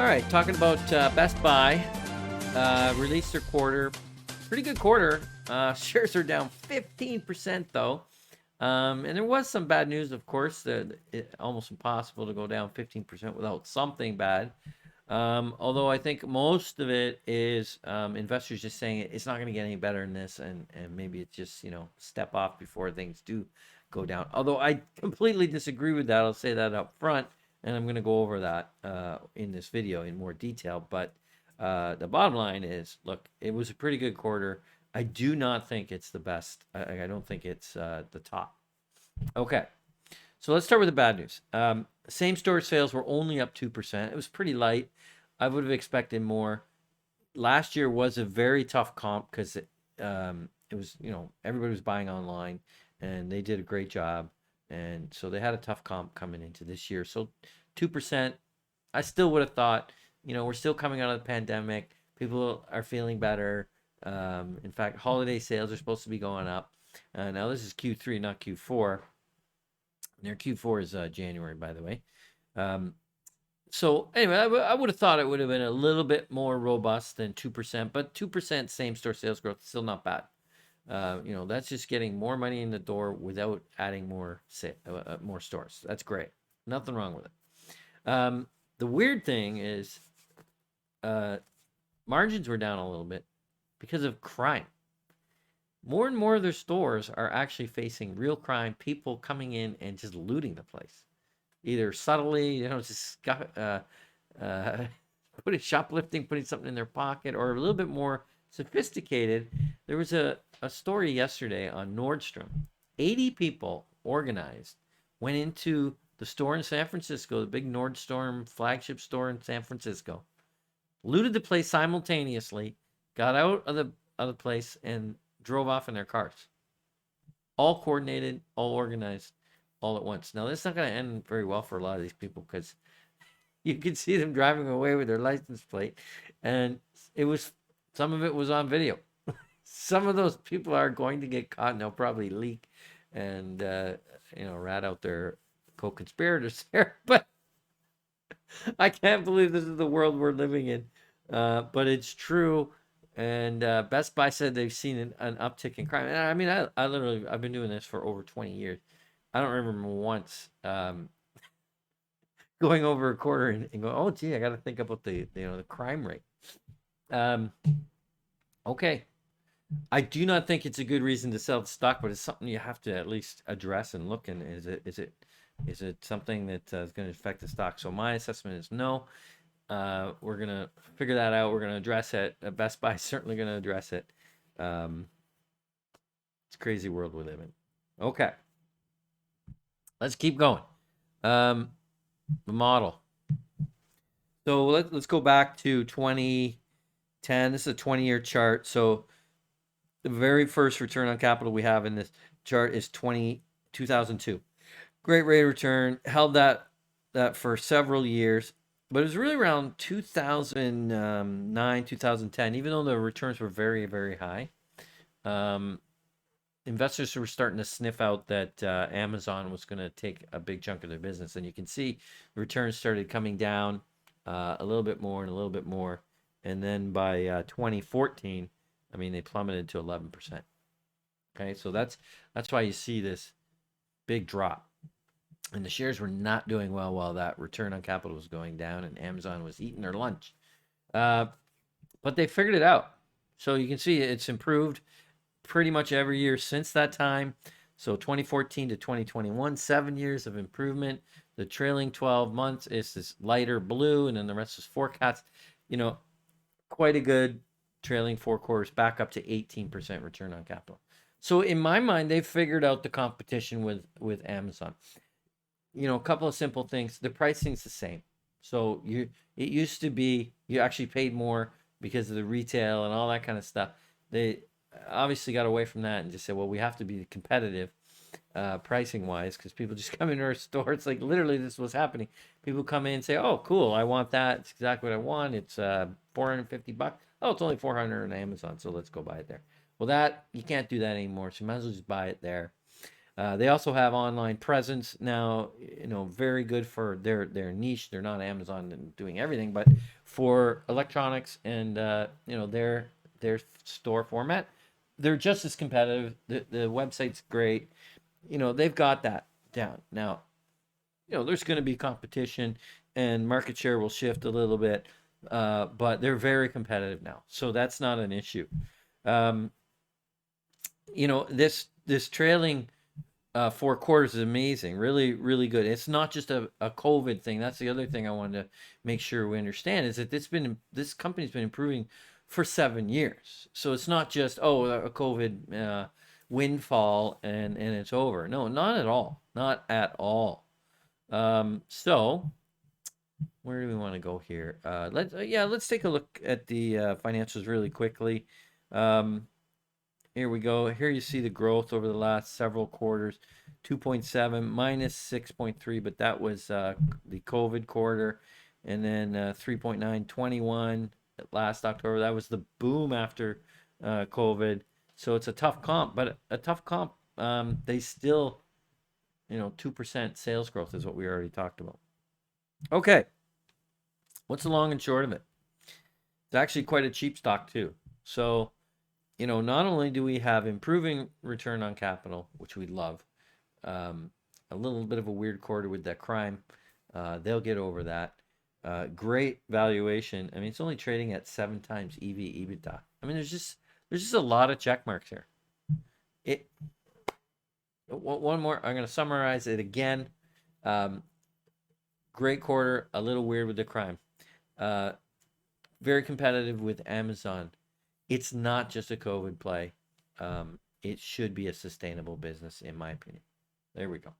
All right, talking about Best Buy, released their quarter. Pretty good quarter. Shares are down 15% though. And there was some bad news, of course. It's almost impossible to go down 15% without something bad. Although I think most of it is investors just saying it's not going to get any better than this, and maybe it's just, step off before things do go down. Although I completely disagree with that. I'll say that up front, and I'm going to go over that in this video in more detail. But the bottom line is, look, it was a pretty good quarter. I do not think it's the best. I don't think it's the top. Okay, so let's start with the bad news. Same store sales were only up 2%. It was pretty light. I would have expected more. Last year was a very tough comp because it was, everybody was buying online, and they did a great job. And so they had a tough comp coming into this year. So 2%, I still would have thought, we're still coming out of the pandemic. People are feeling better. In fact, holiday sales are supposed to be going up. Now this is Q3, not Q4. Their Q4 is January, by the way. So anyway, I would have thought it would have been a little bit more robust than 2%, but 2% same-store sales growth is still not bad. That's just getting more money in the door without adding more stores. That's great. Nothing wrong with it. The weird thing is margins were down a little bit because of crime. More and more of their stores are actually facing real crime, people coming in and just looting the place. Either subtly, just putting shoplifting, putting something in their pocket, or a little bit more sophisticated. There was a story yesterday on Nordstrom. 80 people organized, went into the store in San Francisco, the big Nordstrom flagship store in San Francisco, looted the place simultaneously, got out of the place, and drove off in their cars. All coordinated, all organized, all at once. Now, that's not going to end very well for a lot of these people, because you can see them driving away with their license plate, and some of it was on video. Some of those people are going to get caught, and they'll probably leak and rat out their co-conspirators there. But I can't believe this is the world we're living in. But it's true. And Best Buy said they've seen an uptick in crime. And I mean, I've been doing this for over 20 years. I don't remember once going over a quarter and going, oh, gee, I got to think about the crime rate. Okay. I do not think it's a good reason to sell the stock, but it's something you have to at least address and look. And is it something that is going to affect the stock? So my assessment is no. We're going to figure that out. We're going to address it. Best Buy is certainly going to address it. It's a crazy world we live in. Okay. Let's keep going. The model. So let's go back to 2010. This is a 20-year chart. So the very first return on capital we have in this chart is 2002. Great rate of return. Held that for several years. But it was really around 2009, 2010, even though the returns were very, very high. Investors were starting to sniff out that Amazon was going to take a big chunk of their business. And you can see the returns started coming down a little bit more and a little bit more. And then by 2014, I mean, they plummeted to 11%. Okay, so that's why you see this big drop. And the shares were not doing well while that return on capital was going down, and Amazon was eating their lunch. But they figured it out. So you can see it's improved pretty much every year since that time. So 2014 to 2021, 7 years of improvement. The trailing 12 months is this lighter blue, and then the rest is forecast. Quite a good trailing 4 quarters, back up to 18% return on capital. So in my mind, they've figured out the competition with Amazon. A couple of simple things. The pricing's the same. So it used to be you actually paid more because of the retail and all that kind of stuff. They obviously got away from that and just said, well, we have to be competitive pricing wise, because people just come into our store. It's like literally this was happening. People come in and say, oh, cool, I want that. It's exactly what I want. It's $450. Oh, it's only $400 on Amazon, so let's go buy it there. Well, that you can't do that anymore. So you might as well just buy it there. They also have online presence now, very good for their niche. They're not Amazon and doing everything, but for electronics and their store format, they're just as competitive. The website's great. They've got that down. Now, there's going to be competition and market share will shift a little bit, but they're very competitive now. So that's not an issue. Um, this trailing 4 quarters is amazing. Really, really good. It's not just a COVID thing. That's the other thing I wanted to make sure we understand is that this company's been improving for 7 years. So it's not just a COVID windfall and it's over. No, not at all. Not at all. So where do we want to go here? Let's take a look at the financials really quickly. Here we go. Here you see the growth over the last several quarters. 2.7 minus 6.3, but that was the COVID quarter. And then 3.9, 21 last October. That was the boom after COVID. So it's a tough comp, but a tough comp. They still, 2% sales growth is what we already talked about. Okay. What's the long and short of it? It's actually quite a cheap stock too. So, not only do we have improving return on capital, which we love, a little bit of a weird quarter with that crime. They'll get over that. Great valuation. I mean, it's only trading at 7 times EV/EBITDA. I mean, there's just a lot of check marks here. One more. I'm going to summarize it again. Great quarter. A little weird with the crime. Very competitive with Amazon. It's not just a COVID play. It should be a sustainable business, in my opinion. There we go.